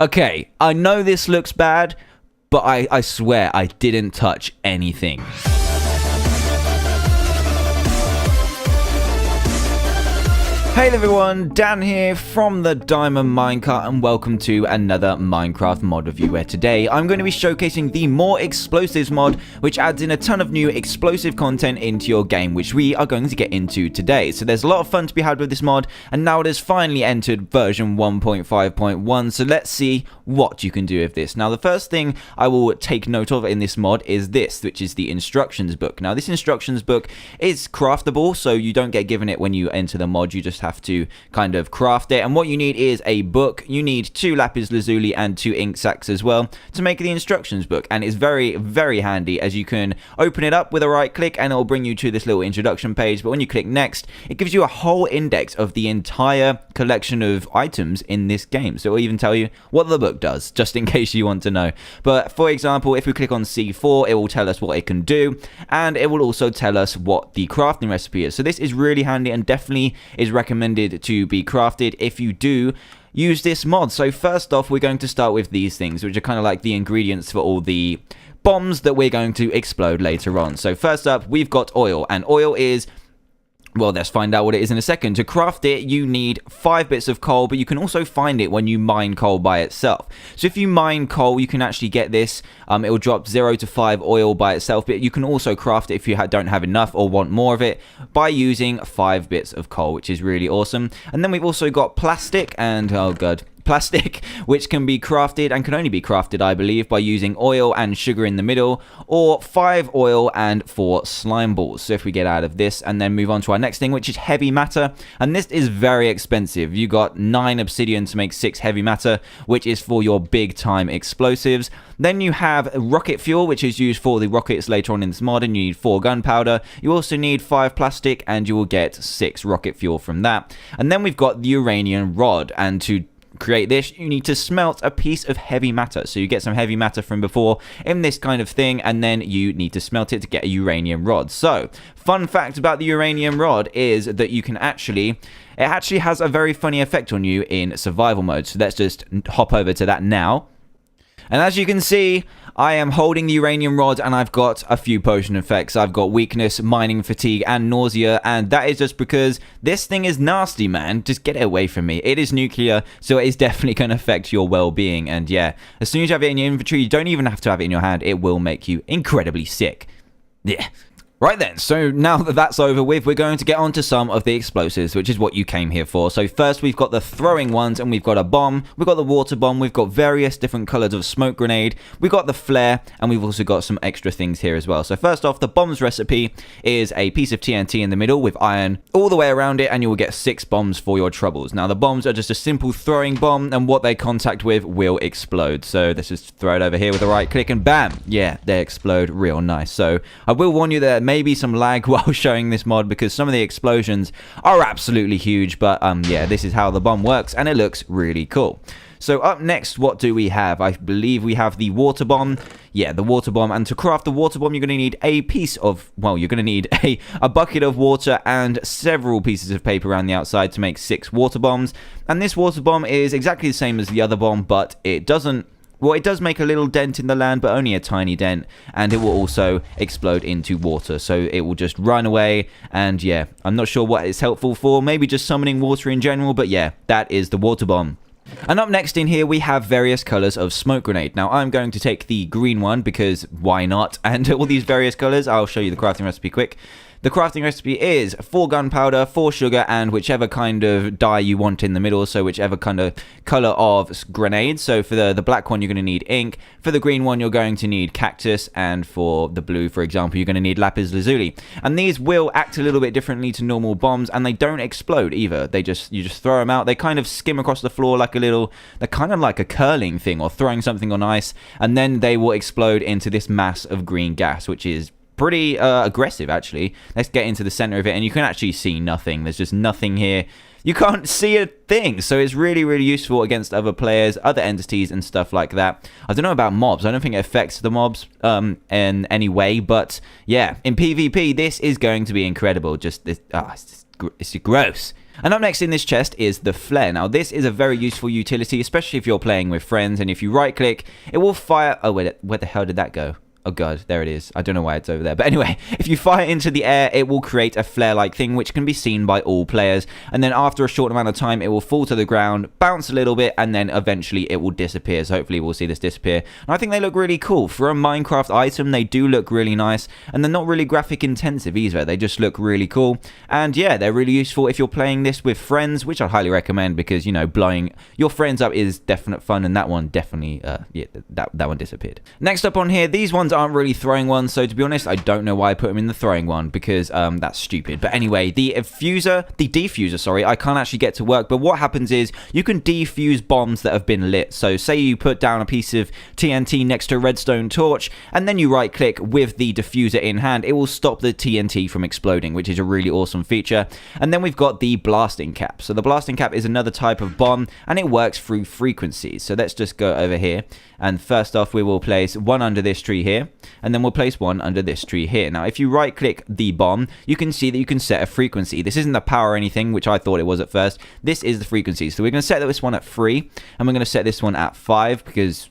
Okay, I know this looks bad, but I swear I didn't touch anything. Hey everyone, Dan here from the Diamond Minecart and welcome to another Minecraft mod review where today I'm going to be showcasing the More Explosives mod, which adds in a ton of new explosive content into your game, which we are going to get into today. So there's a lot of fun to be had with this mod, and now it has finally entered version 1.5.1, so let's see what you can do with this. Now the first thing I will take note of in this mod is this, which is the instructions book. Now this instructions book is craftable, so you don't get given it when you enter the mod, you just have to kind of craft it. And what you need is a book, you need 2 lapis lazuli and 2 ink sacs as well to make the instructions book, and it's very, very handy as you can open it up with a right click and it will bring you to this little introduction page, but when you click next it gives you a whole index of the entire collection of items in this game, so it will even tell you what the book does, just in case you want to know. But for example, if we click on C4, it will tell us what it can do, and it will also tell us what the crafting recipe is. So this is really handy and definitely is recommended to be crafted if you do use this mod. So first off, we're going to start with these things, which are kind of like the ingredients for all the bombs that we're going to explode later on. So first up, we've got oil, and oil is, well, let's find out what it is in a second. To craft it, you need 5 bits of coal, but you can also find it when you mine coal by itself. So if you mine coal, you can actually get this. It will drop 0 to 5 oil by itself, but you can also craft it if you don't have enough or want more of it by using 5 bits of coal, which is really awesome. And then we've also got plastic and, oh god, plastic, which can be crafted and can only be crafted, I believe, by using oil and sugar in the middle, or 5 oil and 4 slime balls. So if we get out of this and then move on to our next thing, which is heavy matter, and this is very expensive. You got 9 obsidian to make 6 heavy matter, which is for your big time explosives. Then you have rocket fuel, which is used for the rockets later on in this mod, and you need 4 gunpowder. You also need 5 plastic, and you will get 6 rocket fuel from that. And then we've got the uranium rod, and to create this, you need to smelt a piece of heavy matter. So you get some heavy matter from before in this kind of thing, and then you need to smelt it to get a uranium rod. So, fun fact about the uranium rod is that you can it actually has a very funny effect on you in survival mode. So let's just hop over to that now. And as you can see, I am holding the uranium rod and I've got a few potion effects. I've got weakness, mining fatigue, and nausea, and that is just because this thing is nasty, man. Just get it away from me. It is nuclear, so it is definitely going to affect your well-being, and yeah, as soon as you have it in your inventory, you don't even have to have it in your hand. It will make you incredibly sick. Yeah. Right then, so now that that's over with, we're going to get on to some of the explosives, which is what you came here for. So first, we've got the throwing ones, and we've got a bomb, we've got the water bomb, we've got various different colors of smoke grenade, we've got the flare, and we've also got some extra things here as well. So first off, the bomb's recipe is a piece of TNT in the middle with iron all the way around it, and you will get 6 bombs for your troubles. Now, the bombs are just a simple throwing bomb, and what they contact with will explode. So let's just throw it over here with a right click, and bam! Yeah, they explode real nice. So I will warn you that maybe some lag while showing this mod because some of the explosions are absolutely huge, but yeah, this is how the bomb works and it looks really cool. So up next, what do we have? I believe we have the water bomb. Yeah, the water bomb. And to craft the water bomb, you're going to need a piece of, well, you're going to need a bucket of water and several pieces of paper around the outside to make 6 water bombs. And this water bomb is exactly the same as the other bomb, but it doesn't, well, it does make a little dent in the land, but only a tiny dent, and it will also explode into water, so it will just run away, and yeah, I'm not sure what it's helpful for, maybe just summoning water in general, but yeah, that is the water bomb. And up next in here, we have various colors of smoke grenade. Now, I'm going to take the green one, because why not, and all these various colors, I'll show you the crafting recipe quick. The crafting recipe is 4 gunpowder, 4 sugar, and whichever kind of dye you want in the middle, so whichever kind of color of grenade. So for the black one, you're going to need ink. For the green one, you're going to need cactus, and for the blue, for example, you're going to need lapis lazuli. And these will act a little bit differently to normal bombs, and they don't explode either. You just throw them out. They kind of skim across the floor like they're kind of like a curling thing or throwing something on ice, and then they will explode into this mass of green gas, which is pretty aggressive, actually. Let's get into the center of it, and you can actually see nothing. There's just nothing here. You can't see a thing, so it's really, really useful against other players, other entities, and stuff like that. I don't know about mobs. I don't think it affects the mobs in any way, but yeah, in PvP, this is going to be incredible. Just this, it's it's gross. And up next in this chest is the flare. Now, this is a very useful utility, especially if you're playing with friends, and if you right-click, it will fire... Oh, wait, where the hell did that go? Oh god, there it is. I don't know why it's over there. But anyway, if you fire into the air, it will create a flare-like thing which can be seen by all players. And then after a short amount of time, it will fall to the ground, bounce a little bit, and then eventually it will disappear. So hopefully we'll see this disappear. And I think they look really cool. For a Minecraft item, they do look really nice. And they're not really graphic intensive either. They just look really cool. And yeah, they're really useful if you're playing this with friends, which I highly recommend because, you know, blowing your friends up is definite fun. And that one definitely, yeah, that one disappeared. Next up on here, these ones aren't really throwing ones, so to be honest, I don't know why I put them in the throwing one because that's stupid. But anyway, the defuser, sorry, I can't actually get to work, but what happens is you can defuse bombs that have been lit. So say you put down a piece of TNT next to a redstone torch and then you right click with the diffuser in hand, it will stop the TNT from exploding, which is a really awesome feature. And then we've got the blasting cap. So the blasting cap is another type of bomb and it works through frequencies. So let's just go over here. And first off, we will place one under this tree here, and then we'll place one under this tree here. Now, if you right-click the bomb, you can see that you can set a frequency. This isn't the power or anything, which I thought it was at first. This is the frequency. So we're going to set this one at 3, and we're going to set this one at 5, because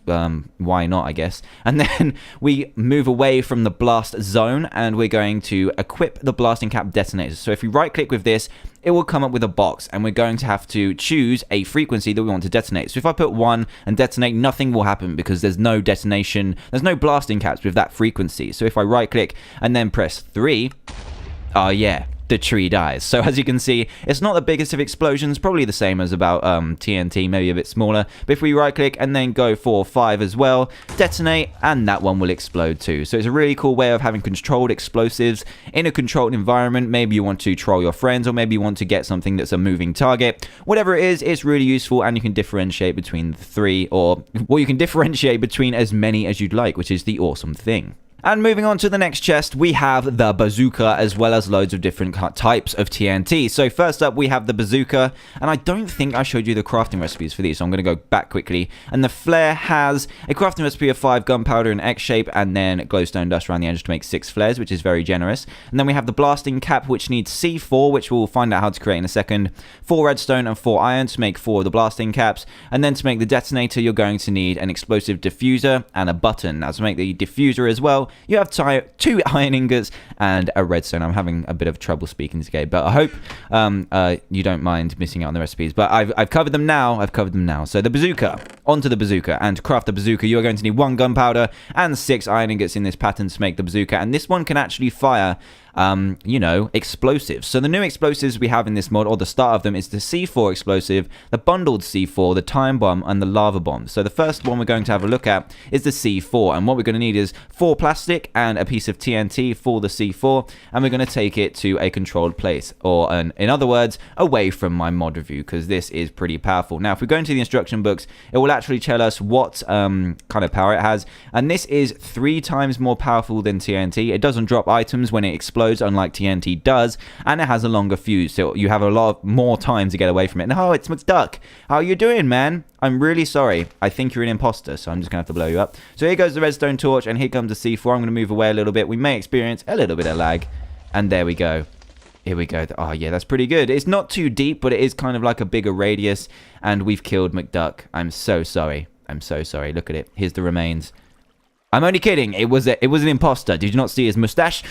why not, I guess. And then we move away from the blast zone, and we're going to equip the blasting cap detonator. So if we right-click with this, it will come up with a box and we're going to have to choose a frequency that we want to detonate. So if I put 1 and detonate, nothing will happen because there's no detonation, there's no blasting caps with that frequency. So if I right click and then press 3, oh yeah, the tree dies. So as you can see, it's not the biggest of explosions, probably the same as about TNT, maybe a bit smaller. But if we right click and then go for 5 as well, detonate, and that one will explode too. So it's a really cool way of having controlled explosives in a controlled environment. Maybe you want to troll your friends, or maybe you want to get something that's a moving target. Whatever it is, it's really useful, and you can differentiate between the 3, or well, you can differentiate between as many as you'd like, which is the awesome thing. And moving on to the next chest, we have the bazooka, as well as loads of different types of TNT. So first up, we have the bazooka, and I don't think I showed you the crafting recipes for these, so I'm going to go back quickly. And the flare has a crafting recipe of 5 gunpowder in X shape, and then glowstone dust around the edge to make 6 flares, which is very generous. And then we have the blasting cap, which needs C4, which we'll find out how to create in a second, 4 redstone and 4 iron to make 4 of the blasting caps. And then to make the detonator, you're going to need an explosive diffuser and a button. Now to make the diffuser as well, you have 2 iron ingots and a redstone. I'm having a bit of trouble speaking today, but I hope you don't mind missing out on the recipes. But I've covered them now. So the bazooka, onto the bazooka. And to craft the bazooka, you're going to need 1 gunpowder and 6 iron ingots in this pattern to make the bazooka. And this one can actually fire you know, explosives. So the new explosives we have in this mod, or the start of them, is the C4 explosive, the bundled C4, the time bomb, and the lava bomb. So the first one we're going to have a look at is the C4, and what we're going to need is 4 plastic and a piece of TNT for the C4, and we're going to take it to a controlled place, or in other words, away from my mod review, because this is pretty powerful. Now, if we go into the instruction books, it will actually tell us what kind of power it has, and this is 3 times more powerful than TNT. It doesn't drop items when it explodes, unlike TNT does, and it has a longer fuse, so you have a lot more time to get away from it. And oh, it's McDuck. How you doing, man? I'm really sorry. I think you're an imposter, so I'm just gonna have to blow you up. So here goes the redstone torch, and here comes the C4. I'm gonna move away a little bit. We may experience a little bit of lag, and there we go. Here we go. Oh yeah, that's pretty good. It's not too deep, but it is kind of like a bigger radius, and we've killed McDuck. I'm so sorry. I'm so sorry. Look at it. Here's the remains. I'm only kidding. It was an imposter. Did you not see his mustache?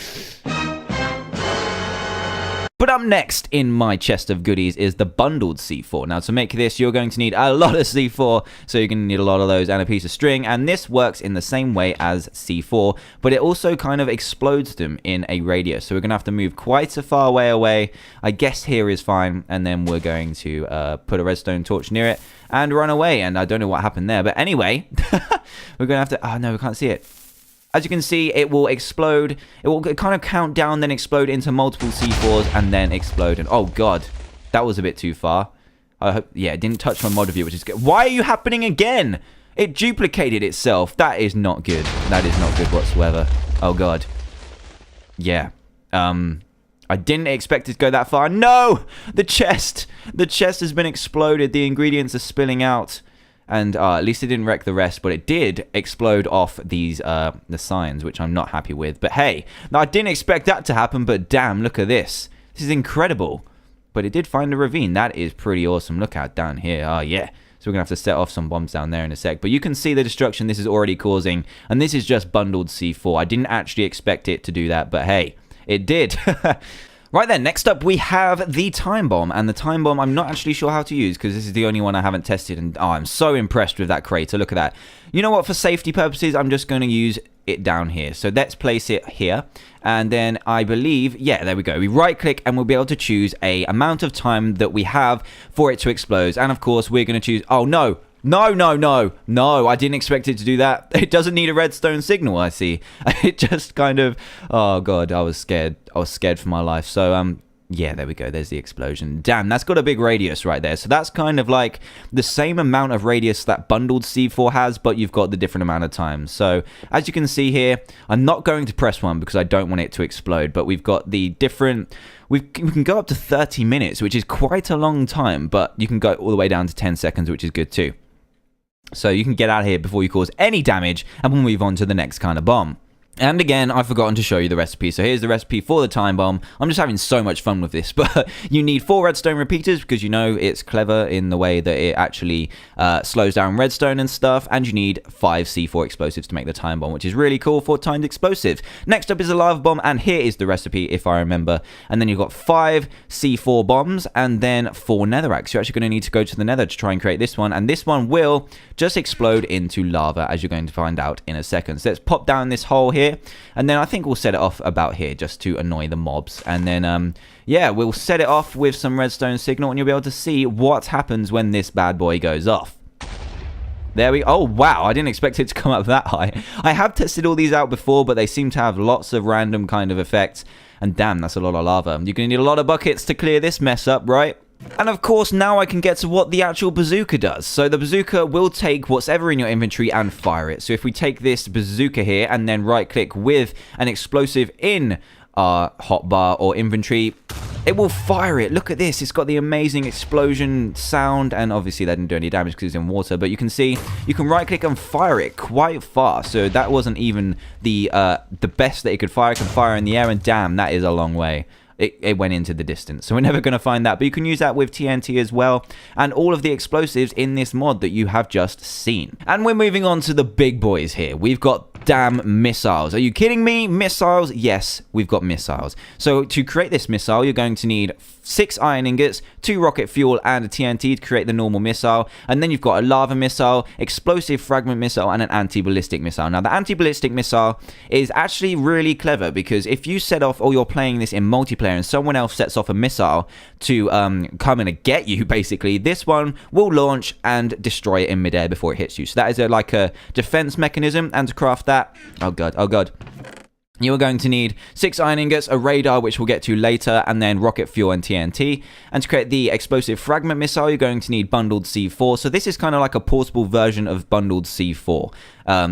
But up next in my chest of goodies is the bundled C4. Now to make this, you're going to need a lot of C4, so you're going to need a lot of those and a piece of string, and this works in the same way as C4, but it also kind of explodes them in a radius, so we're going to have to move quite a far way away. I guess here is fine, and then we're going to put a redstone torch near it and run away, and I don't know what happened there, but anyway, we're going to have to, oh no, we can't see it. As you can see, it will explode. It will kind of count down, then explode into multiple C4s, and then explode. And oh god, that was a bit too far. I hope, yeah, it didn't touch my mod review, which is good. Why are you happening again? It duplicated itself. That is not good. That is not good whatsoever. Oh god. Yeah. I didn't expect it to go that far. No! The chest! The chest has been exploded. The ingredients are spilling out. And at least it didn't wreck the rest, but it did explode off these the signs, which I'm not happy with. But hey, I didn't expect that to happen, but damn, look at this. This is incredible. but it did find a ravine. That is pretty awesome. Look out down here. Oh, yeah. So we're going to have to set off some bombs down there in a sec. But you can see the destruction this is already causing. And this is just bundled C4. I didn't actually expect it to do that, but hey, it did. Right then, next up we have the time bomb, and the time bomb I'm not actually sure how to use because this is the only one I haven't tested, and oh, I'm so impressed with that crater. Look at that. You know what, for safety purposes, I'm just going to use it down here. So let's place it here, and then I believe, yeah, there we go. We right click and we'll be able to choose a amount of time that we have for it to explode, and of course we're going to choose, oh no, no, I didn't expect it to do that. It doesn't need a redstone signal, I see. It just kind of, oh god, I was scared for my life. So yeah, there we go, there's the explosion. Damn, that's got a big radius right there. So that's kind of like the same amount of radius that bundled C4 has, but you've got the different amount of time. So as you can see here, I'm not going to press 1 because I don't want it to explode, but we've got the different, we can go up to 30 minutes, which is quite a long time, but you can go all the way down to 10 seconds, which is good too. So you can get out of here before you cause any damage, and we'll move on to the next kind of bomb. And again, I've forgotten to show you the recipe. So here's the recipe for the time bomb. I'm just having so much fun with this. But you need 4 redstone repeaters because you know it's clever in the way that it actually slows down redstone and stuff. And you need 5 C4 explosives to make the time bomb, which is really cool for timed explosives. Next up is a lava bomb. And here is the recipe, if I remember. And then you've got 5 C4 bombs and then 4 netherracks. You're actually going to need to go to the nether to try and create this one. And this one will just explode into lava, as you're going to find out in a second. So let's pop down this hole here. And then I think we'll set it off about here just to annoy the mobs. And then, yeah, we'll set it off with some redstone signal and you'll be able to see what happens when this bad boy goes off. There we go. Oh, wow. I didn't expect it to come up that high. I have tested all these out before, but they seem to have lots of random kind of effects. And damn, that's a lot of lava. You're going to need a lot of buckets to clear this mess up, right? And of course, now I can get to what the actual bazooka does. So the bazooka will take what's ever in your inventory and fire it. So if we take this bazooka here and then right click with an explosive in our hotbar or inventory, it will fire it. Look at this. It's got the amazing explosion sound, and obviously that didn't do any damage because it's in water, but you can see you can right click and fire it quite fast. So that wasn't even the best that it could fire. It can fire in the air, and damn, that is a long way. It went into the distance, so we're never going to find that, but you can use that with TNT as well, and all of the explosives in this mod that you have just seen. And we're moving on to the big boys here. We've got damn missiles. Are you kidding me? Missiles? Yes, we've got missiles. So to create this missile, you're going to need 6 iron ingots, 2 rocket fuel, and a TNT to create the normal missile. And then you've got a lava missile, explosive fragment missile, and an anti-ballistic missile. Now, the anti-ballistic missile is actually really clever because if you set off, or you're playing this in multiplayer, and someone else sets off a missile to come and get you, basically, this one will launch and destroy it in midair before it hits you. So that is like a defense mechanism, and to craft that, oh god, you are going to need 6 iron ingots, a radar, which we'll get to later, and then rocket fuel and TNT. And to create the explosive fragment missile, you're going to need bundled C4. So this is kind of like a portable version of bundled C4.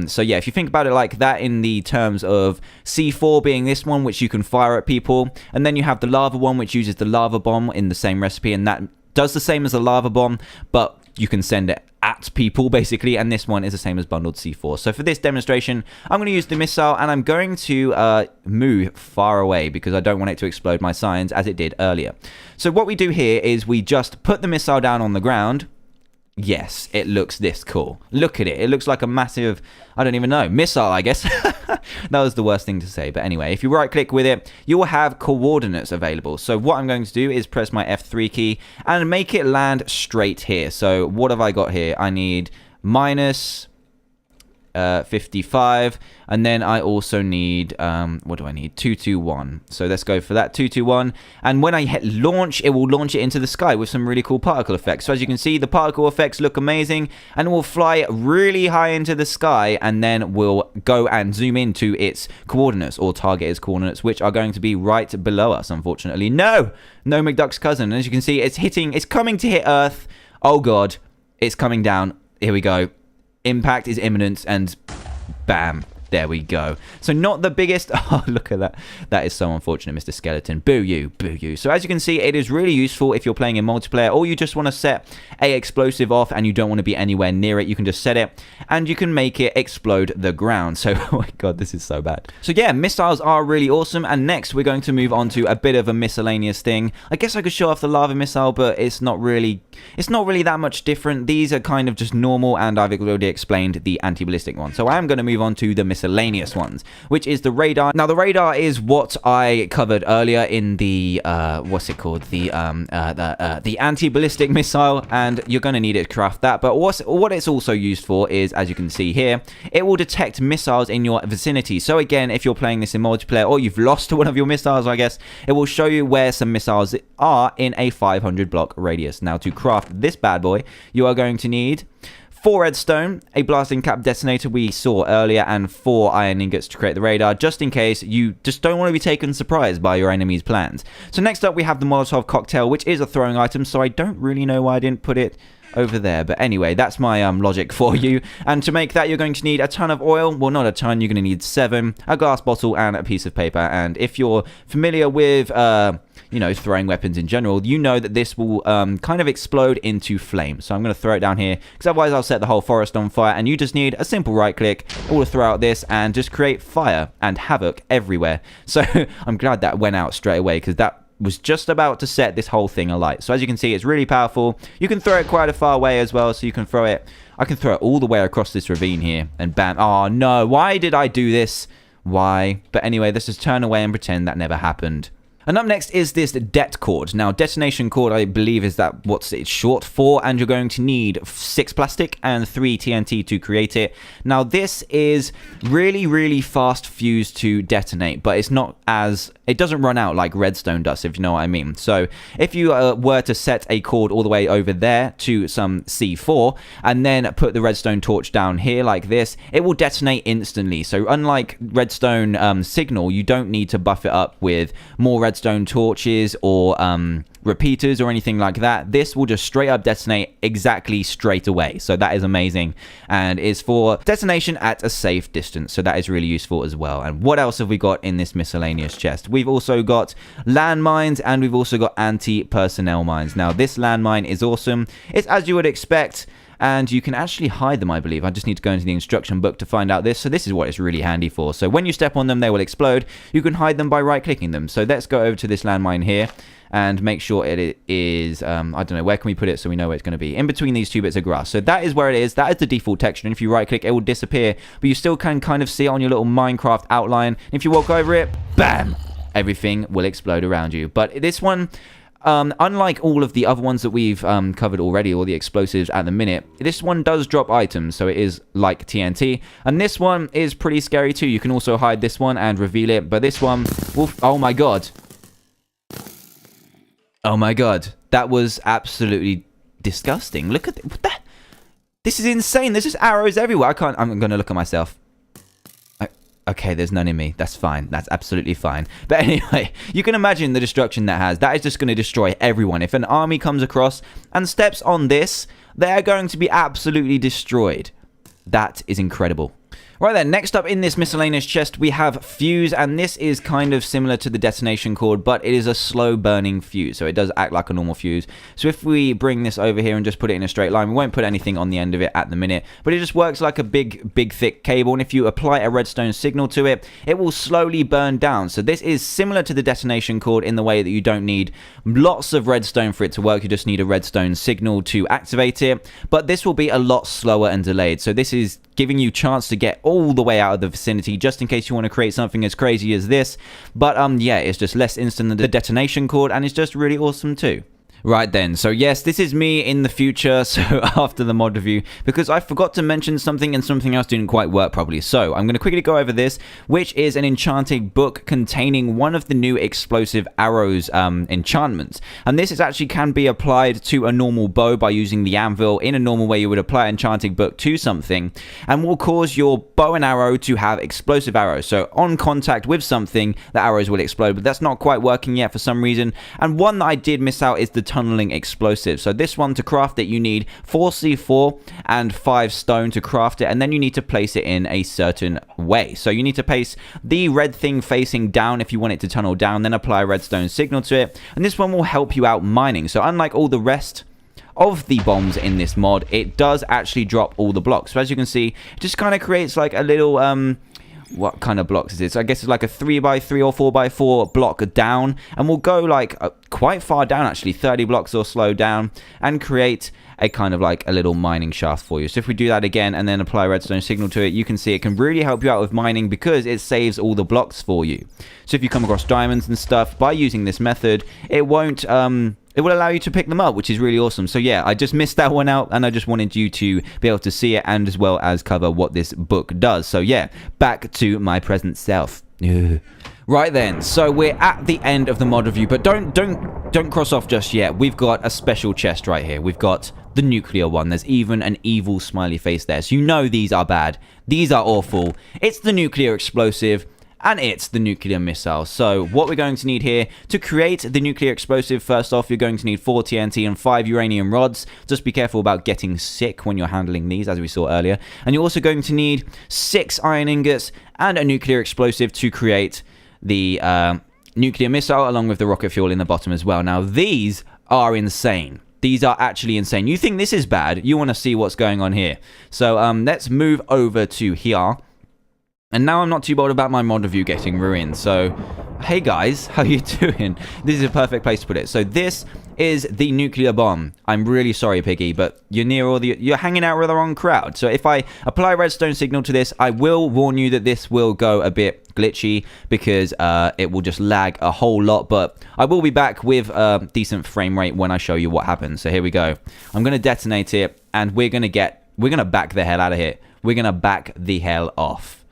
So yeah, if you think about it like that in the terms of C4 being this one, which you can fire at people, and then you have the lava one, which uses the lava bomb in the same recipe, and that does the same as the lava bomb, but you can send it at people, basically, and this one is the same as bundled C4. So for this demonstration, I'm going to use the missile, and I'm going to move far away because I don't want it to explode my signs as it did earlier. So what we do here is we just put the missile down on the ground. Yes, it looks this cool. Look at it. It looks like a massive, I don't even know, missile, I guess. That was the worst thing to say. But anyway, if you right click with it, you will have coordinates available. So what I'm going to do is press my F3 key and make it land straight here. So what have I got here? I need minus 55, and then I also need what do I need? 221. So let's go for that, 221. And when I hit launch, it will launch it into the sky with some really cool particle effects. So as you can see, the particle effects look amazing, and it will fly really high into the sky, and then we'll go and zoom into its coordinates, or target its coordinates, which are going to be right below us, unfortunately. No McDuck's cousin. And as you can see, it's coming to hit Earth. Oh god, it's coming down. Here we go. Impact is imminent, and bam. There we go. So not the biggest. Oh, look at that. That is so unfortunate, Mr. Skeleton. Boo you. Boo you. So as you can see, it is really useful if you're playing in multiplayer or you just want to set a explosive off and you don't want to be anywhere near it. You can just set it and you can make it explode the ground. So, oh my god, this is so bad. So yeah, missiles are really awesome. And next, we're going to move on to a bit of a miscellaneous thing. I guess I could show off the lava missile, but it's not really that much different. These are kind of just normal, and I've already explained the anti-ballistic one. So I am going to move on to the miscellaneous ones, which is the radar. Now the radar is what I covered earlier in the what's it called, the anti-ballistic missile, and you're going to need it to craft that. But what it's also used for is, as you can see here, it will detect missiles in your vicinity. So again, if you're playing this in multiplayer or you've lost one of your missiles, I guess, it will show you where some missiles are in a 500 block radius. Now to craft this bad boy, you are going to need 4 redstone, a blasting cap detonator we saw earlier, and 4 iron ingots to create the radar, just in case you just don't want to be taken surprised by your enemy's plans. So next up we have the Molotov cocktail, which is a throwing item, so I don't really know why I didn't put it over there, but anyway, that's my logic for you. And to make that, you're going to need a ton of oil. Well, not a ton, you're going to need 7, a glass bottle, and a piece of paper. And if you're familiar with you know, throwing weapons in general, you know that this will kind of explode into flame. So I'm going to throw it down here, because otherwise I'll set the whole forest on fire, and you just need a simple right click, all to throw out this, and just create fire and havoc everywhere. So I'm glad that went out straight away, because that was just about to set this whole thing alight. So as you can see, it's really powerful. You can throw it quite a far away as well, so you can throw it, I can throw it all the way across this ravine here, and bam. Oh no, why did I do this? Why? But anyway, let's just turn away and pretend that never happened. And up next is this det cord. Now, detonation cord, I believe, is that what it's short for, and you're going to need 6 plastic and 3 TNT to create it. Now, this is really fast fuse to detonate, but it's not as, it doesn't run out like redstone does, if you know what I mean. So if you were to set a cord all the way over there to some C4, and then put the redstone torch down here like this, it will detonate instantly. So unlike redstone signal, you don't need to buff it up with more redstone torches or repeaters or anything like that. This will just straight up detonate exactly straight away. So that is amazing, and is for detonation at a safe distance. So that is really useful as well. And what else have we got in this miscellaneous chest? We've also got landmines, and we've also got anti-personnel mines. Now this landmine is awesome. It's as you would expect, and you can actually hide them, I believe. I just need to go into the instruction book to find out this. So this is what it's really handy for. So when you step on them, they will explode. You can hide them by right-clicking them. So let's go over to this landmine here and make sure it is, I don't know, where can we put it so we know where it's going to be? In between these 2 bits of grass. So that is where it is. That is the default texture. And if you right-click, it will disappear. But you still can kind of see it on your little Minecraft outline. And if you walk over it, bam! Everything will explode around you. But this one, unlike all of the other ones that we've covered already, all the explosives at the minute, this one does drop items, so it is like TNT. And this one is pretty scary too. You can also hide this one and reveal it, but this one will... Oh my god. Oh my god. That was absolutely disgusting. Look at what the... This is insane. There's just arrows everywhere. I'm going to look at myself. Okay, there's none in me. That's fine. That's absolutely fine. But anyway, you can imagine the destruction that has. That is just going to destroy everyone. If an army comes across and steps on this, they're going to be absolutely destroyed. That is incredible. Right then, next up in this miscellaneous chest, we have fuse, and this is kind of similar to the detonation cord, but it is a slow burning fuse, so it does act like a normal fuse. So if we bring this over here and just put it in a straight line, we won't put anything on the end of it at the minute, but it just works like a big thick cable, and if you apply a redstone signal to it, it will slowly burn down. So this is similar to the detonation cord in the way that you don't need lots of redstone for it to work, you just need a redstone signal to activate it, but this will be a lot slower and delayed. So this is giving you chance to get all the way out of the vicinity, just in case you want to create something as crazy as this. But yeah, it's just less instant than the detonation cord, and it's just really awesome too. Right then, so yes, this is me in the future, so after the mod review, because I forgot to mention something and something else didn't quite work properly. So I'm going to quickly go over this, which is an enchanting book containing one of the new explosive arrows enchantments. And this is actually can be applied to a normal bow by using the anvil in a normal way you would apply an enchanting book to something, and will cause your bow and arrow to have explosive arrows. So on contact with something, the arrows will explode, but that's not quite working yet for some reason. And one that I did miss out is the tunneling explosive. So this one, to craft it, you need 4C4 and 5 stone to craft it, and then you need to place it in a certain way. So you need to place the red thing facing down if you want it to tunnel down, then apply a redstone signal to it, and this one will help you out mining. So unlike all the rest of the bombs in this mod, it does actually drop all the blocks. So as you can see, it just kind of creates like a little what kind of blocks is it? So I guess it's like a 3x3 or 4x4 block down, and we'll go like quite far down, actually 30 blocks or so down, and create a kind of like a little mining shaft for you. So if we do that again and then apply a redstone signal to it, you can see it can really help you out with mining because it saves all the blocks for you. So if you come across diamonds and stuff by using this method, it won't it will allow you to pick them up, which is really awesome. So yeah, I just missed that one out, and I just wanted you to be able to see it and as well as cover what this book does. So yeah, back to my present self. Right then, so we're at the end of the mod review, but don't cross off just yet. We've got a special chest right here. We've got the nuclear one. There's even an evil smiley face there. So you know these are bad. These are awful. It's the nuclear explosive, and it's the nuclear missile. So what we're going to need here to create the nuclear explosive, first off, you're going to need 4 TNT and 5 uranium rods. Just be careful about getting sick when you're handling these, as we saw earlier. And you're also going to need 6 iron ingots and a nuclear explosive to create the nuclear missile, along with the rocket fuel in the bottom as well. Now, these are insane. These are actually insane. You think this is bad, you want to see what's going on here. So let's move over to here. And now I'm not too bothered about my mod review getting ruined. So, hey guys, how you doing? This is a perfect place to put it. So this is the nuclear bomb. I'm really sorry, Piggy, but you're hanging out with the wrong crowd. So if I apply redstone signal to this, I will warn you that this will go a bit glitchy because it will just lag a whole lot. But I will be back with a decent frame rate when I show you what happens. So here we go. I'm going to detonate it, and we're going to back the hell out of here. We're going to back the hell off.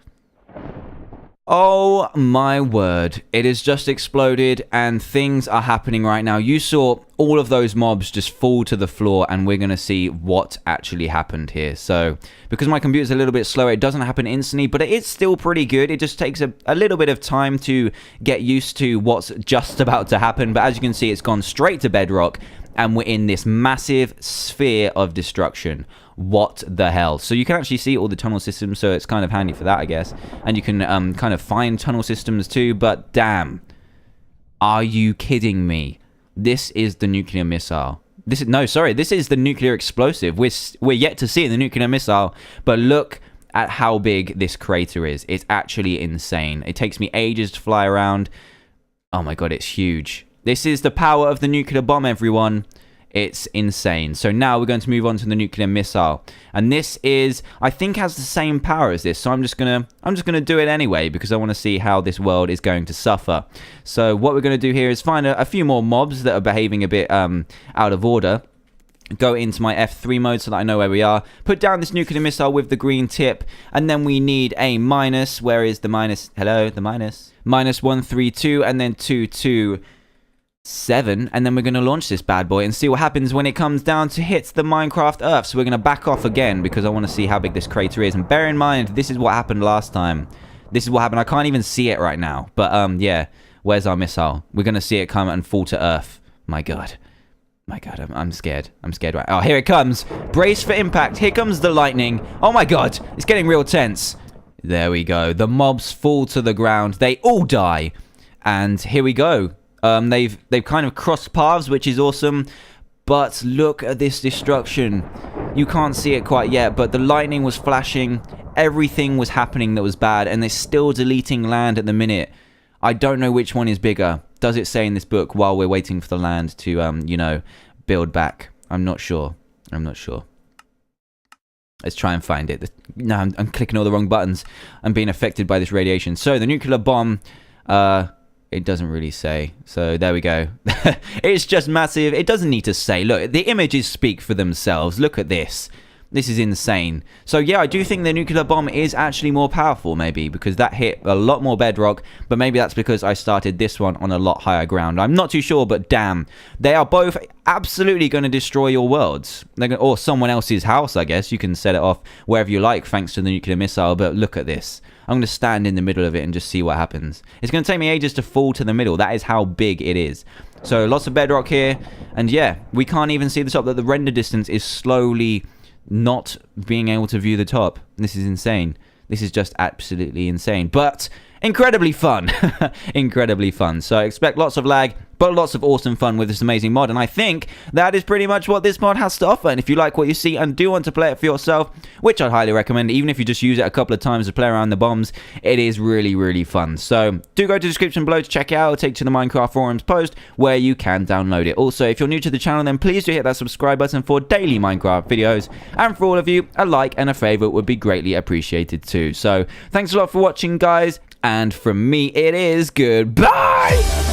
Oh my word, it has just exploded and things are happening right now. You saw all of those mobs just fall to the floor, and we're going to see what actually happened here. So, because my computer's a little bit slower, it doesn't happen instantly, but it is still pretty good. It just takes a little bit of time to get used to what's just about to happen. But as you can see, it's gone straight to bedrock, and we're in this massive sphere of destruction. What the hell? So you can actually see all the tunnel systems, so it's kind of handy for that, I guess. And you can kind of find tunnel systems too, but damn. Are you kidding me? This is the nuclear missile. This is the nuclear explosive. We're yet to see the nuclear missile, but look at how big this crater is. It's actually insane. It takes me ages to fly around. Oh my god, it's huge. This is the power of the nuclear bomb, everyone. It's insane. So now we're going to move on to the nuclear missile, and this is, I think, has the same power as this. So I'm just gonna do it anyway because I want to see how this world is going to suffer. So what we're going to do here is find a few more mobs that are behaving a bit out of order. Go into my F3 mode so that I know where we are. Put down this nuclear missile with the green tip, and then we need a minus. Where is the minus? Hello, the minus. -132 and then 227, and then we're going to launch this bad boy and see what happens when it comes down to hit the Minecraft Earth. So we're going to back off again because I want to see how big this crater is. And bear in mind, this is what happened last time. This is what happened. I can't even see it right now. But yeah, where's our missile? We're going to see it come and fall to Earth. My god. My god, I'm scared. I'm scared right. Oh, here it comes. Brace for impact. Here comes the lightning. Oh my god, it's getting real tense. There we go. The mobs fall to the ground. They all die. And here we go. They've kind of crossed paths, which is awesome. But look at this destruction. You can't see it quite yet, but the lightning was flashing. Everything was happening that was bad, and they're still deleting land at the minute. I don't know which one is bigger. Does it say in this book while we're waiting for the land to, you know, build back? I'm not sure. I'm not sure. Let's try and find it. No, I'm clicking all the wrong buttons. I'm being affected by this radiation. So the nuclear bomb, it doesn't really say. So there we go. It's just massive. It doesn't need to say. Look, the images speak for themselves. Look at this. This is insane. So yeah, I do think the nuclear bomb is actually more powerful, maybe, because that hit a lot more bedrock, but maybe that's because I started this one on a lot higher ground. I'm not too sure, but damn. They are both absolutely going to destroy your worlds. Or someone else's house, I guess. You can set it off wherever you like thanks to the nuclear missile, but look at this. I'm going to stand in the middle of it and just see what happens. It's going to take me ages to fall to the middle. That is how big it is. So lots of bedrock here. And yeah, we can't even see the top. That the render distance is slowly not being able to view the top. This is insane. This is just absolutely insane. But incredibly fun. Incredibly fun. So expect lots of lag, but lots of awesome fun with this amazing mod. And I think that is pretty much what this mod has to offer. And if you like what you see and do want to play it for yourself, which I'd highly recommend, even if you just use it a couple of times to play around the bombs, it is really, really fun. So do go to the description below to check it out. It'll take you to the Minecraft forums post where you can download it. Also, if you're new to the channel, then please do hit that subscribe button for daily Minecraft videos. And for all of you, a like and a favorite would be greatly appreciated too. So thanks a lot for watching, guys. And from me, it is goodbye!